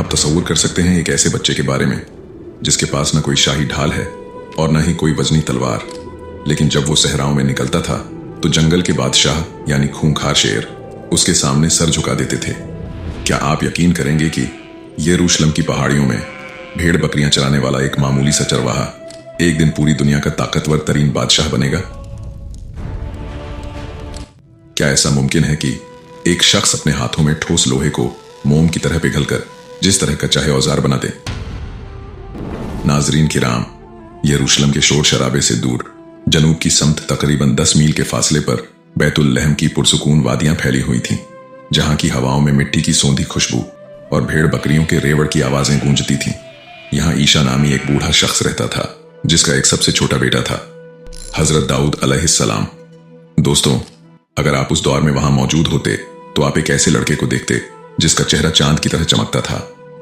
आप तसव्वुर कर सकते हैं एक ऐसे बच्चे के बारे में जिसके पास न कोई शाही ढाल है और न ही कोई वजनी तलवार, लेकिन जब वो सहराओं में निकलता था तो जंगल के बादशाह यानी खूंखार शेर उसके सामने सर झुका देते थे। क्या आप यकीन करेंगे कि यरूशलेम की पहाड़ियों में भेड़ बकरियां चराने वाला एक मामूली सा चरवाहा एक दिन पूरी दुनिया का ताकतवर तरीन बादशाह बनेगा? क्या ऐसा मुमकिन है कि एक शख्स अपने हाथों में ठोस लोहे को मोम की तरह पिघलकर जिस तरह का चाहे औजार बना दे? नाजरीन किराम, यरूशलेम के शोर शराबे से दूर जनूब की समत तकरीबन 10 मील के फासले पर बैतुल लहम की पुरसुकून वादियां फैली हुई थीं, जहां की हवाओं में मिट्टी की सौंधी खुशबू और भेड़ बकरियों के रेवड़ की आवाजें गूंजती थीं। यहां ईशा नामी एक बूढ़ा शख्स रहता था जिसका एक सबसे छोटा बेटा था, हजरत दाऊद अलैहिस्सलाम। दोस्तों, अगर आप उस दौर में वहां मौजूद होते तो आप एक ऐसे लड़के को देखते जिसका चेहरा चांद की तरह चमकता था,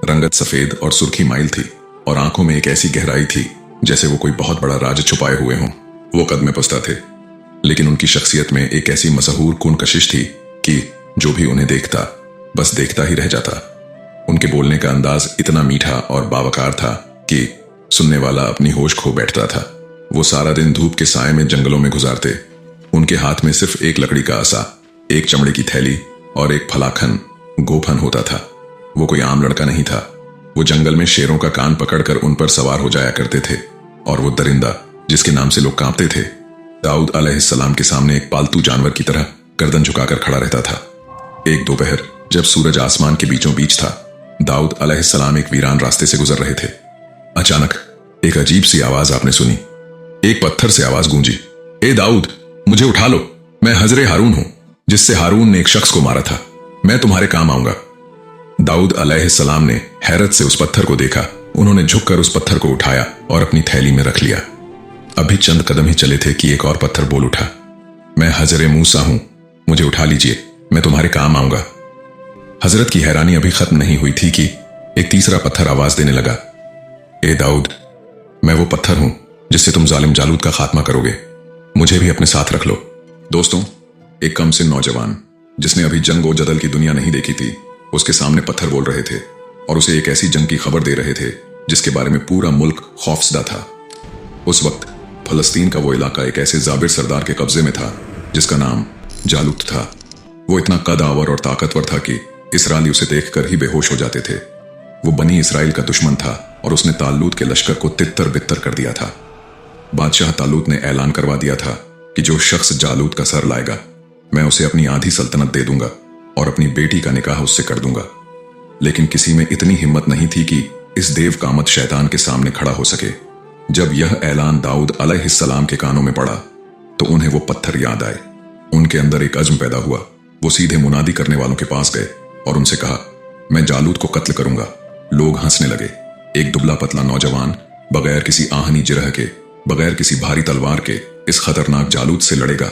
रंगत सफेद और सुर्खी माइल थी और आंखों में एक ऐसी गहराई थी जैसे वो कोई बहुत बड़ा राज छुपाए हुए हों। वो कद में पस्ता थे, लेकिन उनकी शख्सियत में एक ऐसी मशहूर कुन कशिश थी कि जो भी उन्हें देखता बस देखता ही रह जाता। उनके बोलने का अंदाज इतना मीठा और बावकार था कि सुनने वाला अपनी होश खो बैठता था। वो सारा दिन धूप के साए में जंगलों में गुजारते। उनके हाथ में सिर्फ एक लकड़ी का आसा, एक चमड़े की थैली और एक फलाखन गोफन होता था। वो कोई आम लड़का नहीं था। वो जंगल में शेरों का कान पकड़कर उन पर सवार हो जाया करते थे और वो दरिंदा जिसके नाम से लोग कांपते थे दाऊद अलैहिस्सलाम के सामने एक पालतू जानवर की तरह गर्दन झुकाकर खड़ा रहता था। एक दोपहर जब सूरज आसमान के बीचों बीच था, दाऊद अलैहिस्सलाम एक वीरान रास्ते से गुजर रहे थे। अचानक एक अजीब सी आवाज आपने सुनी। एक पत्थर से आवाज गूंजी, ए दाऊद, मुझे उठा लो, मैं हजरे हारून हूं जिससे हारून ने एक शख्स को मारा था, मैं तुम्हारे काम आऊंगा। दाऊद अलैहिस्सलाम ने हैरत से उस पत्थर को देखा। उन्होंने झुककर उस पत्थर को उठाया और अपनी थैली में रख लिया। अभी चंद कदम ही चले थे कि एक और पत्थर बोल उठा, मैं हजरे मूसा हूं, मुझे उठा लीजिए, मैं तुम्हारे काम आऊंगा। हजरत की हैरानी अभी खत्म नहीं हुई थी कि एक तीसरा पत्थर आवाज देने लगा, ए दाऊद, मैं वो पत्थर हूं जिससे तुम जालिम जालूद का खात्मा करोगे, मुझे भी अपने साथ रख लो। दोस्तों, एक कमसिन नौजवान जिसने अभी जंग और जदल की दुनिया नहीं देखी थी, उसके सामने पत्थर बोल रहे थे और उसे एक ऐसी जंग की खबर दे रहे थे जिसके बारे में पूरा मुल्क खौफजदा था। उस वक्त फलस्तीन का वो इलाका एक ऐसे जाबिर सरदार के कब्जे में था जिसका नाम जालूत था। वो इतना कदावर और ताकतवर था कि इसराइली उसे देखकर ही बेहोश हो जाते थे। वो बनी इसराइल का दुश्मन था और उसने तालूत के लश्कर को तितर बितर कर दिया था। बादशाह तालूत ने ऐलान करवा दिया था कि जो शख्स जालूत का सर लाएगा, मैं उसे अपनी आधी सल्तनत दे दूंगा और अपनी बेटी का निकाह उससे कर दूंगा। लेकिन किसी में इतनी हिम्मत नहीं थी कि इस देव कामत शैतान के सामने खड़ा हो सके। जब यह ऐलान दाऊद अलैहिस्सलाम के कानों में पड़ा तो उन्हें वो पत्थर याद आए। उनके अंदर एक अज़्म पैदा हुआ। वो सीधे मुनादी करने वालों के पास गए और उनसे कहा, मैं जालूद को कत्ल करूंगा। लोग हंसने लगे। एक दुबला पतला नौजवान बगैर किसी आहनी जिरह के, बगैर किसी भारी तलवार के इस खतरनाक जालूद से लड़ेगा।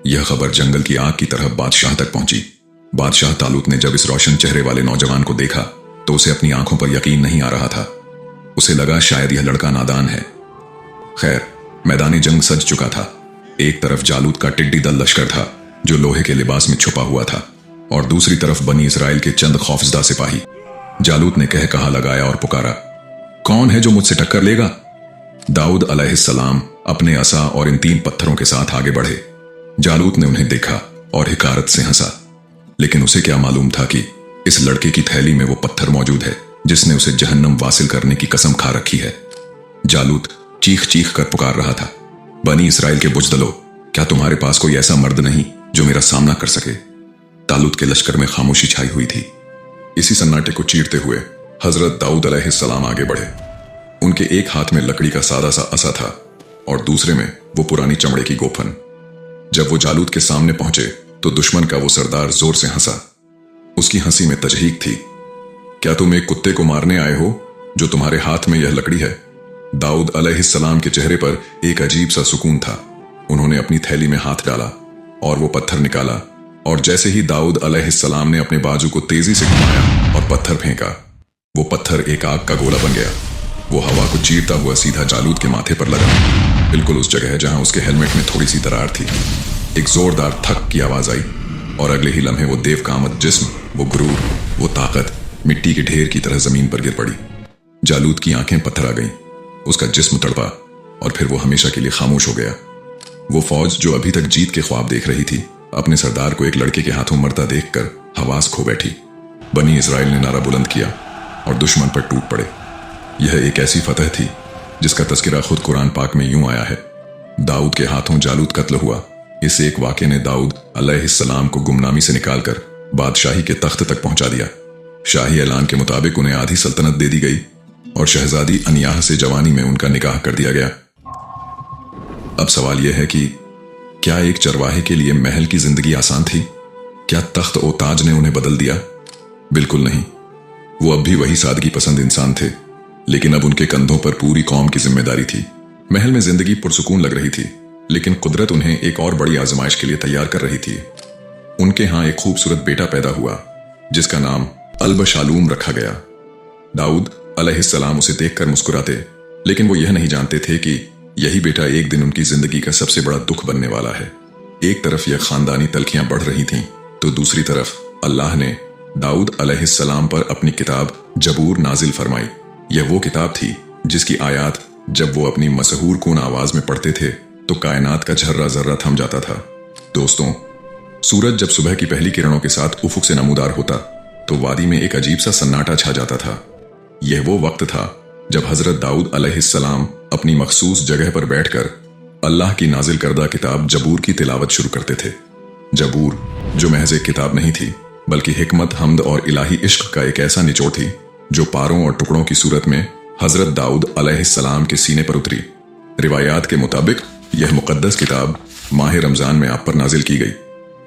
यह खबर जंगल की आग की तरह बादशाह तक पहुंची। बादशाह तालूत ने जब इस रोशन चेहरे वाले नौजवान को देखा तो उसे अपनी आंखों पर यकीन नहीं आ रहा था। उसे लगा शायद यह लड़का नादान है। खैर, मैदानी जंग सज चुका था। एक तरफ जालूत का टिड्डी दल लश्कर था जो लोहे के लिबास में छुपा हुआ था और दूसरी तरफ बनी इसराइल के चंद खौफजदा सिपाही। जालूत ने कह कहा लगाया और पुकारा, कौन है जो मुझसे टक्कर लेगा? दाऊद अलैहिस्सलाम अपने असा और इन 3 पत्थरों के साथ आगे बढ़े। जालूत ने उन्हें देखा और हिकारत से हंसा, लेकिन उसे क्या मालूम था कि इस लड़के की थैली में वो पत्थर मौजूद है जिसने उसे जहन्नम वासिल करने की कसम खा रखी है। जालूत चीख चीख कर पुकार रहा था, बनी इसराइल के बुजदलो, क्या तुम्हारे पास कोई ऐसा मर्द नहीं जो मेरा सामना कर सके? तालूत के लश्कर में खामोशी छाई हुई थी। इसी सन्नाटे को चीरते हुए हजरत दाऊद अलैहिस्सलाम आगे बढ़े। उनके एक हाथ में लकड़ी का सादा सा असा था और दूसरे में वो पुरानी चमड़े की गोफन। जब वो जालूत के सामने पहुंचे तो दुश्मन का वो सरदार जोर से हंसा। उसकी हंसी में तजहीक थी। क्या तुम एक कुत्ते को मारने आए हो जो तुम्हारे हाथ में यह लकड़ी है? दाऊद अलैहिस्सलाम के चेहरे पर एक अजीब सा सुकून था। उन्होंने अपनी थैली में हाथ डाला और वो पत्थर निकाला और जैसे ही दाऊद अलैहिस्सलाम ने अपने बाजू को तेजी से घुमाया और पत्थर फेंका, वो पत्थर एक आग का गोला बन गया। वो हवा को चीरता हुआ सीधा जालूद के माथे पर लगा, बिल्कुल उस जगह जहां उसके हेलमेट में थोड़ी सी दरार थी। एक जोरदार थक की आवाज आई और अगले ही लम्हे वो देव कामत जिस्म, वो गुरूर, वो ताकत, मिट्टी के ढेर की तरह जमीन पर गिर पड़ी। जालूत की आंखें पत्थर आ गईं, उसका जिस्म तड़पा और फिर वो हमेशा के लिए खामोश हो गया। वो फौज जो अभी तक जीत के ख्वाब देख रही थी, अपने सरदार को एक लड़के के हाथों मरता देखकर हवास खो बैठी। बनी इजराइल ने नारा बुलंद किया और दुश्मन पर टूट पड़े। यह एक ऐसी फतह थी जिसका तस्करा खुद कुरान पाक में यूं आया है, दाऊद के हाथों जालूत कत्ल हुआ। इस एक वाक़े ने दाऊद अलैहिस्सलाम को गुमनामी से निकालकर बादशाही के तख्त तक पहुंचा दिया। शाही ऐलान के मुताबिक उन्हें आधी सल्तनत दे दी गई और शहजादी अनियाह से जवानी में उनका निकाह कर दिया गया। अब सवाल यह है कि क्या एक चरवाहे के लिए महल की जिंदगी आसान थी? क्या तख्त और ताज ने उन्हें बदल दिया? बिल्कुल नहीं। वो अब भी वही सादगी पसंद इंसान थे, लेकिन अब उनके कंधों पर पूरी कौम की जिम्मेदारी थी। महल में जिंदगी पुरसुकून लग रही थी, लेकिन कुदरत उन्हें एक और बड़ी आजमाइश के लिए तैयार कर रही थी। उनके यहाँ एक खूबसूरत बेटा पैदा हुआ जिसका नाम अल-बशालूम रखा गया। दाऊद अलैहिस्सलाम उसे देखकर मुस्कुराते, लेकिन वो यह नहीं जानते थे कि यही बेटा एक दिन उनकी जिंदगी का सबसे बड़ा दुख बनने वाला है। एक तरफ यह खानदानी तलखियां बढ़ रही थीं, तो दूसरी तरफ अल्लाह ने दाऊद अलैहिस्सलाम पर अपनी किताब जबूर नाजिल फरमाई। यह वो किताब थी जिसकी आयात जब वो अपनी मशहूर कून आवाज में पढ़ते थे तो कायनात का झर्रा जर्रा थम जाता था। दोस्तों, सूरज जब सुबह की पहली किरणों के साथ उफुक से नमूदार होता तो वादी में एक अजीब सा सन्नाटा छा जाता था। यह वो वक्त था जब हजरत दाऊद अलैहिस्सलाम अपनी मखसूस जगह पर बैठकर अल्लाह की नाजिल करदा किताब जबूर की तिलावत शुरू करते थे। जबूर जो महज एक किताब नहीं थी, बल्कि हिकमत, हमद और इलाही इश्क का एक ऐसा निचोड़ थी जो पारों और टुकड़ों की सूरत में हजरत दाऊद अलैहिस्सलाम के सीने पर उतरी। रिवायात के मुताबिक यह मुकद्दस किताब माह रमजान में आप पर नाजिल की गई।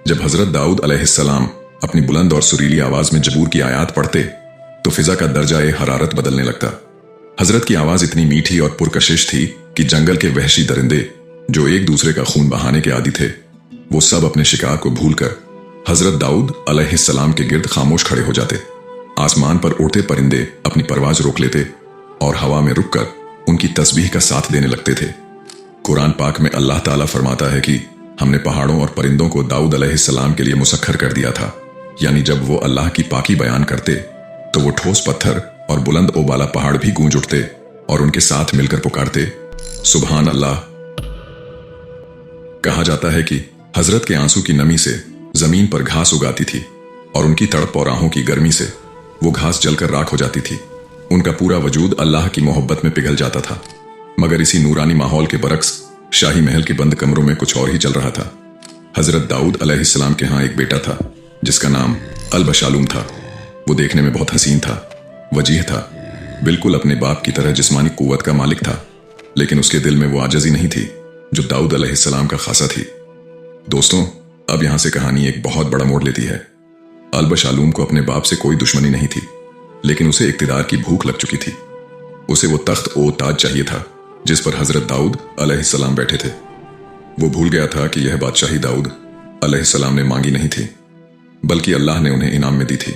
जब हजरत दाऊद अलैहिस्सलाम अपनी बुलंद और सुरीली आवाज में जबूर की आयात पढ़ते तो फिजा का दर्जा हरारत बदलने लगता। हजरत की आवाज इतनी मीठी और पुरकशिश थी कि जंगल के वहशी दरिंदे जो एक दूसरे का खून बहाने के आदी थे, वो सब अपने शिकार को भूलकर हजरत दाऊद अलैहिस्सलाम के गिर्द खामोश खड़े हो जाते। आसमान पर उड़ते परिंदे अपनी परवाज रोक लेते और हवा में रुककर उनकी तस्बीह का साथ देने लगते थे। कुरान पाक में अल्लाह ताला फरमाता है कि हमने पहाड़ों और परिंदों को दाऊद अलैहिस्सलाम के लिए मुसख्खर कर दिया था। यानी जब वो अल्लाह की पाकी बयान करते तो वो ठोस पत्थर और बुलंद ओबाला पहाड़ भी गूंज उठते और उनके साथ मिलकर पुकारते, सुभान अल्लाह। कहा जाता है कि हजरत के आंसू की नमी से जमीन पर घास उगाती थी और उनकी तड़प और आहों की गर्मी से वो घास जलकर राख हो जाती थी। उनका पूरा वजूद अल्लाह की मोहब्बत में पिघल जाता था। मगर इसी नूरानी माहौल के बरक्स शाही महल के बंद कमरों में कुछ और ही चल रहा था। हजरत दाऊद अलैहिस्सलाम के यहाँ एक बेटा था जिसका नाम अल-बशालूम था। वो देखने में बहुत हसीन था, वजीह था, बिल्कुल अपने बाप की तरह जिस्मानी कुव्वत का मालिक था, लेकिन उसके दिल में वो आजज़ी नहीं थी जो दाऊद अलैहिस्सलाम का खासा थी। दोस्तों, अब यहां से कहानी एक बहुत बड़ा मोड़ लेती है। अल-बशालूम को अपने बाप से कोई दुश्मनी नहीं थी, लेकिन उसे इक्तिदार की भूख लग चुकी थी। उसे वो तख्त ओ ताज चाहिए था जिस पर हजरत दाऊद अलैहिस्सलाम बैठे थे। वो भूल गया था कि यह बादशाही दाऊद अलैहिस्सलाम ने मांगी नहीं थी, बल्कि अल्लाह ने उन्हें इनाम में दी थी।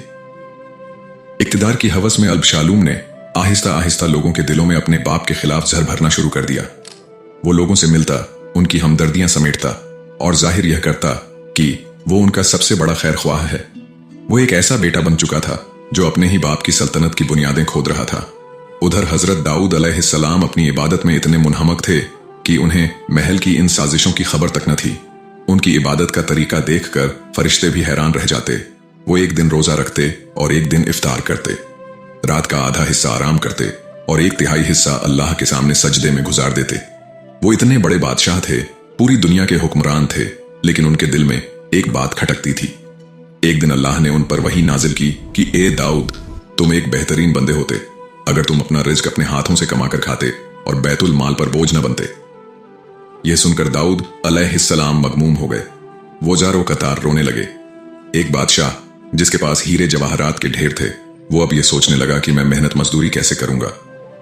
इक्तिदार की हवस में अल-बशालूम ने आहिस्ता आहिस्ता लोगों के दिलों में अपने बाप के खिलाफ जहर भरना शुरू कर दिया। वो लोगों से मिलता, उनकी हमदर्दियां समेटता और जाहिर यह करता कि वो उनका सबसे बड़ा खैर ख्वाह है। वो एक ऐसा बेटा बन चुका था जो अपने ही बाप की सल्तनत की बुनियादें खोद रहा था। उधर हजरत दाऊद अलैहिस्सलाम अपनी इबादत में इतने मुनहमक थे कि उन्हें महल की इन साजिशों की खबर तक न थी। उनकी इबादत का तरीका देखकर फरिश्ते भी हैरान रह जाते। वो एक दिन रोजा रखते और एक दिन इफ्तार करते, रात का आधा हिस्सा आराम करते और एक तिहाई हिस्सा अल्लाह के सामने सजदे में गुजार देते। वो इतने बड़े बादशाह थे, पूरी दुनिया के हुक्मरान थे, लेकिन उनके दिल में एक बात खटकती थी। एक दिन अल्लाह ने उन पर वही नाजिल की कि ए दाऊद, तुम एक बेहतरीन बंदे होते अगर तुम अपना रिज्क अपने हाथों से कमाकर खाते और बैतुल माल पर बोझ न बनते। यह सुनकर दाऊद अलैहिस्सलाम मगमूम हो गए। वो जारो कतार रोने लगे। एक बादशाह जिसके पास हीरे जवाहरात के ढेर थे, वो अब ये सोचने लगा कि मैं मेहनत मजदूरी कैसे करूंगा।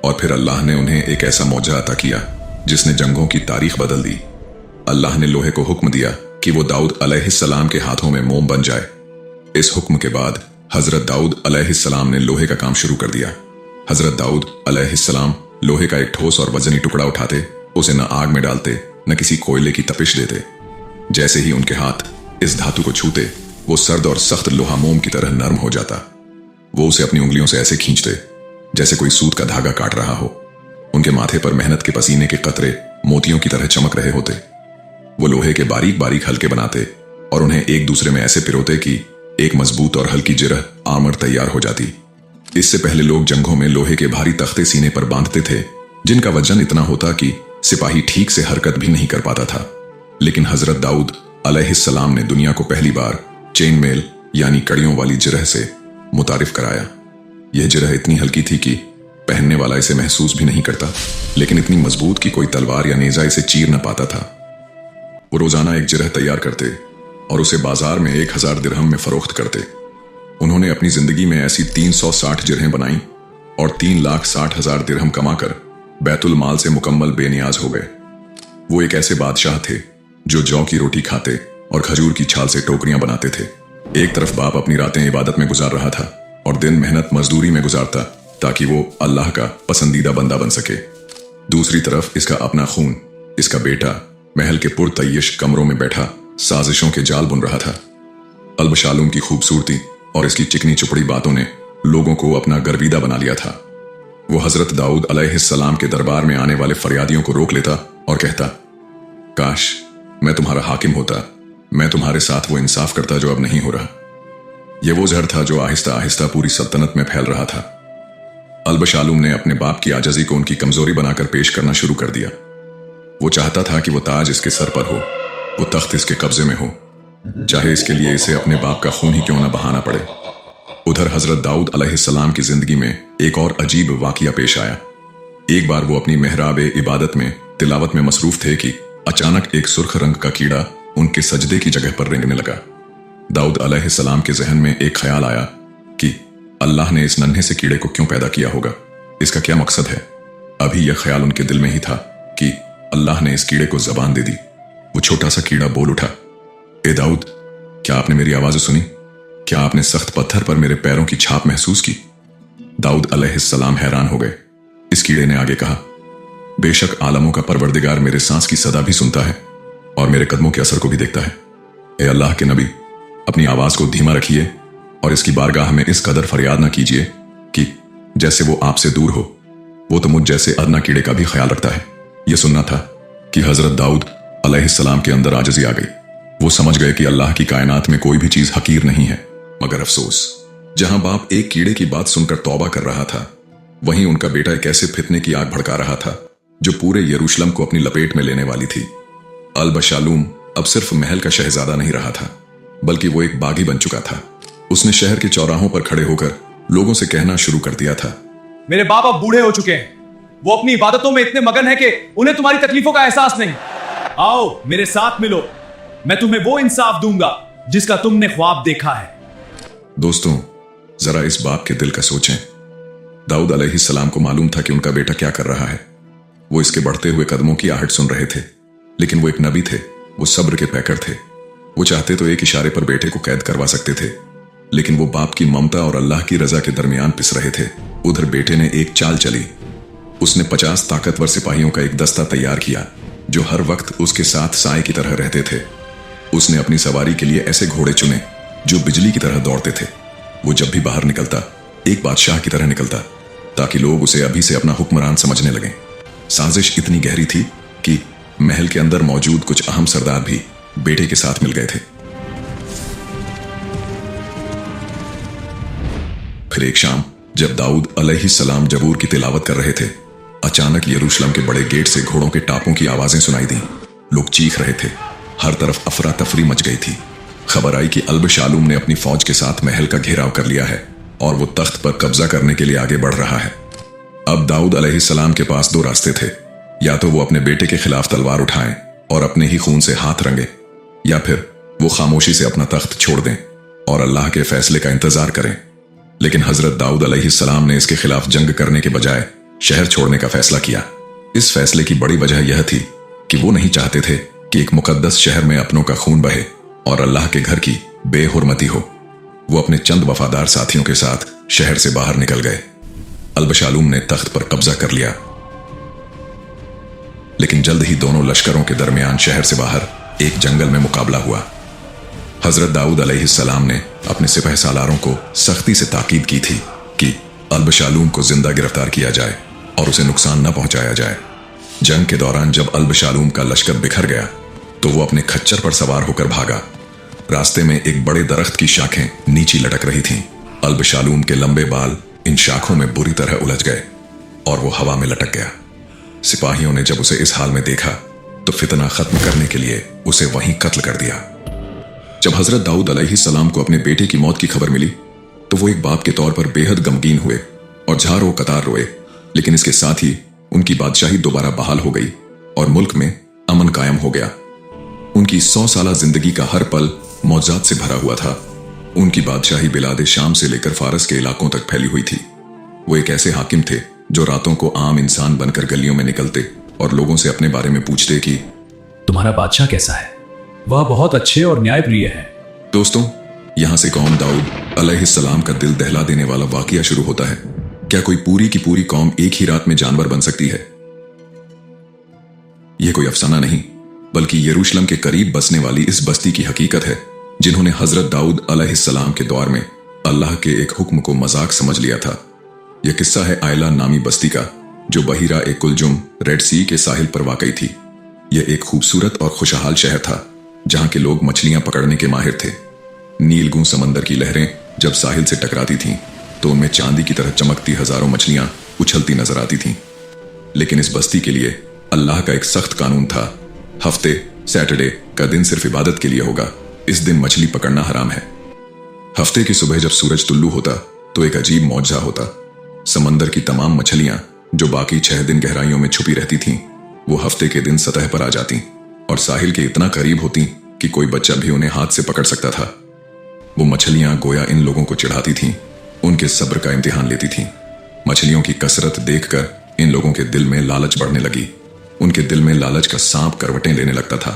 और फिर अल्लाह ने उन्हें एक ऐसा मौजा अता किया जिसने जंगों की तारीख बदल दी। अल्लाह ने लोहे को हुक्म दिया कि वो दाऊद अलैहिस्सलाम के हाथों में मोम बन जाए। इस हुक्म के बाद हजरत दाऊद अलैहिस्सलाम ने लोहे का काम शुरू कर दिया। हजरत दाऊद अलैहिस्सलाम लोहे का एक ठोस और वजनी टुकड़ा उठाते, उसे न आग में डालते न किसी कोयले की तपिश देते। जैसे ही उनके हाथ इस धातु को छूते, वो सर्द और सख्त लोहा मोम की तरह नरम हो जाता। वो उसे अपनी उंगलियों से ऐसे खींचते जैसे कोई सूत का धागा काट रहा हो। उनके माथे पर मेहनत के पसीने के कतरे मोतियों की तरह चमक रहे होते। वो लोहे के बारीक बारीक हल्के बनाते और उन्हें एक दूसरे में ऐसे पिरोते कि एक मजबूत और हल्की जिरह आर्मर तैयार हो जाती। इससे पहले लोग जंगों में लोहे के भारी तख्ते सीने पर बांधते थे जिनका वजन इतना होता कि सिपाही ठीक से हरकत भी नहीं कर पाता था। लेकिन हजरत दाऊद अलैहिस्सलाम ने दुनिया को पहली बार चेन मेल यानी कड़ियों वाली जिरह से मुतारिफ कराया। यह जिरह इतनी हल्की थी कि पहनने वाला इसे महसूस भी नहीं करता, लेकिन इतनी मजबूत कि कोई तलवार या नेजा इसे चीर न पाता था। वो रोजाना एक जिरह तैयार करते और उसे बाजार में 1000 दिरहम में फरोख्त करते। उन्होंने अपनी जिंदगी में ऐसी 360 जिरहें बनाई और 3,60,000 दिरहम कमाकर बैतुल माल से मुकम्मल बेनियाज हो गए। वो एक ऐसे बादशाह थे जो जौ की रोटी खाते और खजूर की छाल से टोकरियां बनाते थे। एक तरफ बाप अपनी रातें इबादत में गुजार रहा था और दिन मेहनत मजदूरी में गुजारता ताकि वो अल्लाह का पसंदीदा बंदा बन सके। दूसरी तरफ इसका अपना खून, इसका बेटा महल के पुरतय्यश कमरों में बैठा साजिशों के जाल बुन रहा था। अल्बशालूम की खूबसूरती और इसकी चिकनी चुपड़ी बातों ने लोगों को अपना गर्विदा बना लिया था। वो हजरत दाऊद अलैहिस्सलाम के दरबार में आने वाले फरियादियों को रोक लेता और कहता, काश मैं तुम्हारा हाकिम होता, मैं तुम्हारे साथ वो इंसाफ करता जो अब नहीं हो रहा। यह वो जहर था जो आहिस्ता आहिस्ता पूरी सल्तनत में फैल रहा था। अल्बशालूम ने अपने बाप की आजजी को उनकी कमजोरी बनाकर पेश करना शुरू कर दिया। वो चाहता था कि वो ताज इसके सर पर हो, वो तख्त इसके कब्जे में हो, चाहे इसके लिए इसे अपने बाप का खून ही क्यों ना बहाना पड़े। उधर हजरत दाऊद अलैहिस्सलाम की जिंदगी में एक और अजीब वाकया पेश आया। एक बार वो अपनी मेहराब इबादत में तिलावत में मसरूफ थे कि अचानक एक सुर्ख रंग का कीड़ा उनके सजदे की जगह पर रेंगने लगा। दाऊद अलैहिस्सलाम के जहन में एक ख्याल आया कि अल्लाह ने इस नन्हे से कीड़े को क्यों पैदा किया होगा, इसका क्या मकसद है। अभी यह ख्याल उनके दिल में ही था कि अल्लाह ने इस कीड़े को जबान दे दी। वो छोटा सा कीड़ा बोल उठा, ए दाऊद, क्या आपने मेरी आवाज सुनी? क्या आपने सख्त पत्थर पर मेरे पैरों की छाप महसूस की? दाऊद अलैहिस्सलाम हैरान हो गए। इस कीड़े ने आगे कहा, बेशक आलमों का परवरदिगार मेरे सांस की सदा भी सुनता है और मेरे कदमों के असर को भी देखता है। ए अल्लाह के नबी, अपनी आवाज को धीमा रखिए और इसकी बारगाह में इस कदर फरियाद न कीजिए कि जैसे वो आपसे दूर हो। वो तो मुझ जैसे अदना कीड़े का भी ख्याल रखता है। यह सुनना था कि हजरत दाऊद अलैहिस्सलाम के अंदर आजिज़ी आ गई। वो समझ गए कि अल्लाह की कायनात में कोई भी चीज हकीर नहीं है। मगर अफसोस, जहां बाप एक कीड़े की बात सुनकर तौबा कर रहा था, वहीं उनका बेटा एक ऐसे फितने की आग भड़का रहा था जो पूरे यरूशलेम को अपनी लपेट में लेने वाली थी। अल्बशालूम अब सिर्फ महल का शहजादा नहीं रहा था, बल्कि वो एक बागी बन चुका था। उसने शहर के चौराहों पर खड़े होकर लोगों से कहना शुरू कर दिया था, मेरे बाप अब बूढ़े हो चुके हैं, वो अपनी इबादतों में इतने मगन है कि उन्हें तुम्हारी तकलीफों का एहसास नहीं। आओ मेरे साथ मिलो, मैं तुम्हें वो इंसाफ दूंगा जिसका तुमने ख्वाब देखा है। दोस्तों, जरा इस बाप के दिल का सोचें। दाऊद अलैहिस्सलाम को मालूम था कि उनका बेटा क्या कर रहा है। वो इसके बढ़ते हुए कदमों की आहट सुन रहे थे, लेकिन वो एक नबी थे, वो सब्र के पैकर थे। वो चाहते तो एक इशारे पर बेटे को कैद करवा सकते थे, लेकिन वो बाप की ममता और अल्लाह की रजा के दरमियान पिस रहे थे। उधर बेटे ने एक चाल चली। उसने 50 ताकतवर सिपाहियों का एक दस्ता तैयार किया जो हर वक्त उसके साथ साए की तरह रहते थे। उसने अपनी सवारी के लिए ऐसे घोड़े चुने जो बिजली की तरह दौड़ते थे। वो जब भी बाहर निकलता एक बादशाह की तरह निकलता, ताकि लोग उसे अभी से अपना हुक्मरान समझने लगें। साजिश इतनी गहरी थी कि महल के अंदर मौजूद कुछ अहम सरदार भी बेटे के साथ मिल गए थे। फिर एक शाम जब दाऊद अलैहिस्सलाम जबूर की तिलावत कर रहे थे, अचानक यरूशलेम के बड़े गेट से घोड़ों के टापों की आवाजें सुनाई दी। लोग चीख रहे थे, हर तरफ अफरा तफरी मच गई थी। खबर आई कि अल्बशालूम ने अपनी फौज के साथ महल का घेराव कर लिया है और वो तख्त पर कब्जा करने के लिए आगे बढ़ रहा है। अब दाऊद अलैहिस्सलाम के पास दो रास्ते थे, या तो वो अपने बेटे के खिलाफ तलवार उठाएं और अपने ही खून से हाथ रंगे, या फिर वो खामोशी से अपना तख्त छोड़ दें और अल्लाह के फैसले का इंतजार करें। लेकिन हजरत दाऊद अलैहिस्सलाम ने इसके खिलाफ जंग करने के बजाय शहर छोड़ने का फैसला किया। इस फैसले की बड़ी वजह यह थी कि वो नहीं चाहते थे कि एक मुकद्दस शहर में अपनों का खून बहे और अल्लाह के घर की बेहुरमती हो। वो अपने चंद वफादार साथियों के साथ शहर से बाहर निकल गए। अल्बशालूम ने तख्त पर कब्जा कर लिया, लेकिन जल्द ही दोनों लश्करों के दरमियान शहर से बाहर एक जंगल में मुकाबला हुआ। हजरत दाऊद अलैहिस्सलाम ने अपने सिपह सालारों को सख्ती से ताकीद की थी कि अल्बशालूम को जिंदा गिरफ्तार किया जाए और उसे नुकसान न पहुंचाया जाए। जंग के दौरान जब अल्बशालूम का लश्कर बिखर गया तो वो अपने खच्चर पर सवार होकर भागा। रास्ते में एक बड़े दरख्त की शाखें नीची लटक रही थीं। अल्बशालूम के लंबे बाल इन शाखों में बुरी तरह उलझ गए और वो हवा में लटक गया। सिपाहियों ने जब उसे इस हाल में देखा तो फितना खत्म करने के लिए उसे वहीं कत्ल कर दिया। जब हजरत दाऊद अलैहिस्सलाम को अपने बेटे की मौत की खबर मिली तो वो एक बाप के तौर पर बेहद गमगीन हुए और झारो कतार रोए। लेकिन इसके साथ ही उनकी बादशाही दोबारा बहाल हो गई और मुल्क में अमन कायम हो गया। उनकी 100 साला जिंदगी का हर पल मौजात से भरा हुआ था। उनकी बादशाही बिलादे शाम से लेकर फारस के इलाकों तक फैली हुई थी। वो एक ऐसे हाकिम थे जो रातों को आम इंसान बनकर गलियों में निकलते और लोगों से अपने बारे में पूछते कि तुम्हारा बादशाह कैसा है? वह बहुत अच्छे और न्यायप्रिय है। दोस्तों, यहां से कौम दाऊद अलैहिस्सलाम का दिल दहला देने वाला वाकया शुरू होता है। क्या कोई पूरी की पूरी कौम एक ही रात में जानवर बन सकती है? यह कोई अफसाना नहीं बल्कि यरूशलेम के करीब बसने वाली इस बस्ती की हकीकत है, जिन्होंने हजरत दाऊद अलैहिस्सलाम के दौर में अल्लाह के एक हुक्म को मजाक समझ लिया था। यह किस्सा है आयला नामी बस्ती का, जो बहिरा एक कुलजुम रेड सी के साहिल पर वाकई थी। यह एक खूबसूरत और खुशहाल शहर था जहां के लोग मछलियां पकड़ने के माहिर थे। नीलगू समंदर की लहरें जब साहिल से टकराती थीं तो उनमें चांदी की तरह चमकती हजारों मछलियां उछलती नजर आती थीं। लेकिन इस बस्ती के लिए अल्लाह का एक सख्त कानून था। हफ्ते सैटरडे का दिन सिर्फ इबादत के लिए होगा। इस दिन मछली पकड़ना हराम है। हफ्ते की सुबह जब सूरज तुल्लू होता तो एक अजीब मौजज़ा होता। समंदर की तमाम मछलियां जो बाकी 6 दिन गहराइयों में छुपी रहती थीं, वो हफ्ते के दिन सतह पर आ जाती और साहिल के इतना करीब होती कि कोई बच्चा भी उन्हें हाथ से पकड़ सकता था। वो मछलियां गोया इन लोगों को चिढ़ाती थीं, उनके सब्र का इम्तिहान लेती थीं। मछलियों की कसरत देखकर इन लोगों के दिल में लालच बढ़ने लगी। उनके दिल में लालच का सांप करवटें लेने लगता था।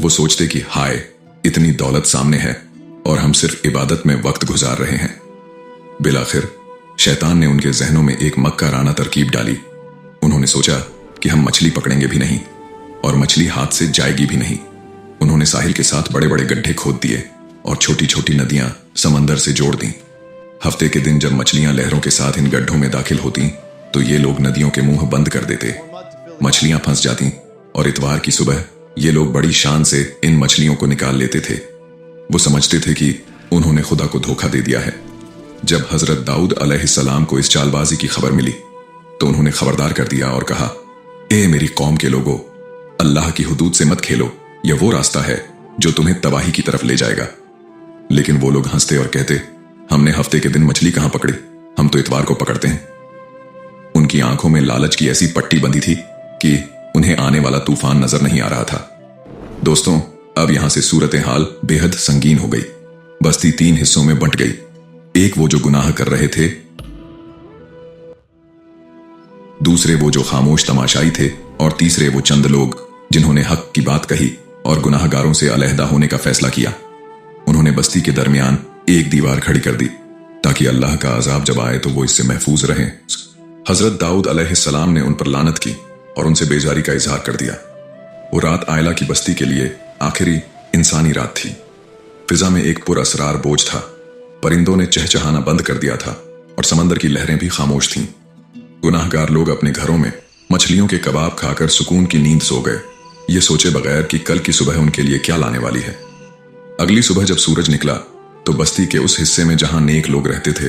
वो सोचते कि हाय, इतनी दौलत सामने है और हम सिर्फ इबादत में वक्त गुजार रहे हैं। बिलाखिर शैतान ने उनके जहनों में एक मक्काराना तरकीब डाली। उन्होंने सोचा कि हम मछली पकड़ेंगे भी नहीं और मछली हाथ से जाएगी भी नहीं। उन्होंने साहिल के साथ बड़े बड़े गड्ढे खोद दिए और छोटी छोटी नदियां समंदर से जोड़ दी। हफ्ते के दिन जब मछलियां लहरों के साथ इन गड्ढों में दाखिल होती तो ये लोग नदियों के मुंह बंद कर देते। मछलियां फंस जाती और इतवार की सुबह ये लोग बड़ी शान से इन मछलियों को निकाल लेते थे। वो समझते थे कि उन्होंने खुदा को धोखा दे दिया है। जब हजरत दाऊद अलैहिस्सलाम को इस चालबाजी की खबर मिली तो उन्होंने खबरदार कर दिया और कहा, ए मेरी कौम के लोगों, अल्लाह की हुदूद से मत खेलो। यह वो रास्ता है जो तुम्हें तबाही की तरफ ले जाएगा। लेकिन वो लोग हंसते और कहते, हमने हफ्ते के दिन मछली कहां पकड़ी, हम तो इतवार को पकड़ते हैं। उनकी आंखों में लालच की ऐसी पट्टी बंधी थी कि उन्हें आने वाला तूफान नजर नहीं आ रहा था। दोस्तों, अब यहां से सूरत हाल बेहद संगीन हो गई। बस्ती 3 हिस्सों में बंट गई। एक वो जो गुनाह कर रहे थे, दूसरे वो जो खामोश तमाशाई थे और तीसरे वो चंद लोग जिन्होंने हक की बात कही और गुनाहगारों से अलहदा होने का फैसला किया। उन्होंने बस्ती के दरमियान एक दीवार खड़ी कर दी ताकि अल्लाह का अजाब जब आए तो वो इससे महफूज रहें। हजरत दाऊद अलैहिस्सलाम ने उन पर लानत की और उनसे बेजारी का इजहार कर दिया। वो रात आयला की बस्ती के लिए आखिरी इंसानी रात थी। फिजा में एक पुरअसरार बोझ था। परिंदों ने चहचहाना बंद कर दिया था और समंदर की लहरें भी खामोश थीं। गुनाहगार लोग अपने घरों में मछलियों के कबाब खाकर सुकून की नींद सो गए, ये सोचे बगैर कि कल की सुबह उनके लिए क्या लाने वाली है। अगली सुबह जब सूरज निकला तो बस्ती के उस हिस्से में जहां नेक लोग रहते थे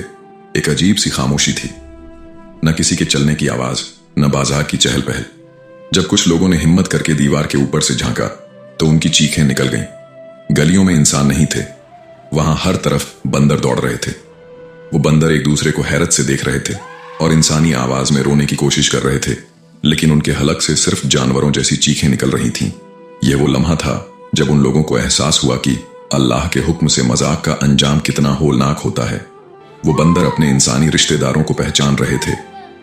एक अजीब सी खामोशी थी। न किसी के चलने की आवाज, न बाजार की चहल पहल। जब कुछ लोगों ने हिम्मत करके दीवार के ऊपर से झांका तो उनकी चीखें निकल गईं। गलियों में इंसान नहीं थे, वहां हर तरफ बंदर दौड़ रहे थे। वो बंदर एक दूसरे को हैरत से देख रहे थे और इंसानी आवाज में रोने की कोशिश कर रहे थे, लेकिन उनके हलक से सिर्फ जानवरों जैसी चीखें निकल रही थीं। यह वो लम्हा था जब उन लोगों को एहसास हुआ कि अल्लाह के हुक्म से मजाक का अंजाम कितना होलनाक होता है। वो बंदर अपने इंसानी रिश्तेदारों को पहचान रहे थे।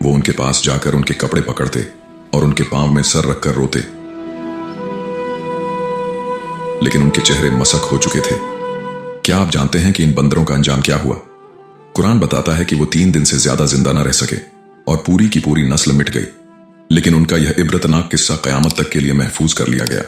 वो उनके पास जाकर उनके कपड़े पकड़ते और उनके पांव में सर रखकर रोते, लेकिन उनके चेहरे मसक हो चुके थे। क्या आप जानते हैं कि इन बंदरों का अंजाम क्या हुआ? कुरान बताता है कि वो 3 दिन से ज्यादा जिंदा न रह सके और पूरी की पूरी नस्ल मिट गई, लेकिन उनका यह इबरतनाक किस्सा कयामत तक के लिए महफूज कर लिया गया।